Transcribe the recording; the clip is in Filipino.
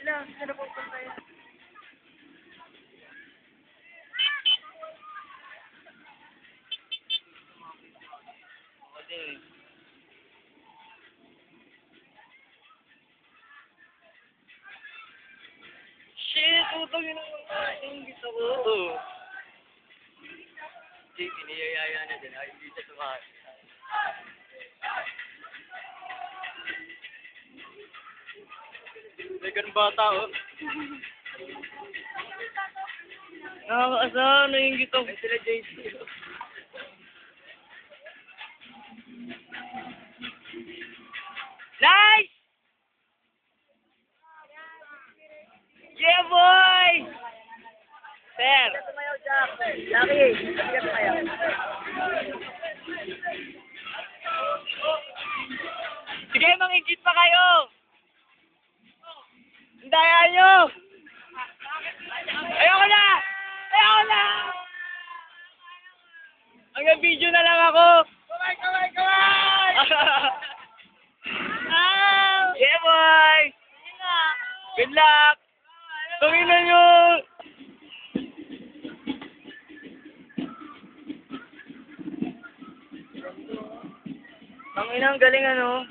Sila na pupunta yan. Shit, utang yun ang gusto ko. Jake, iniyayaya na din. Ay, hindi siya tumakas. May ganun bata, oh. Nakakaasa, naingit ako. Ay, sila JC. Nice! Yeah, boy! Sir! Tumayaw, Jack. Lucky, hindi ka tumayaw. Sige, mangingit pa kayo! Hindayan nyo! Ayoko na! Ayoko na! Hanggang video na lang ako! Kamay! Yeah, boy! Good luck! Tumingnan nyo! Ang inang galing ano?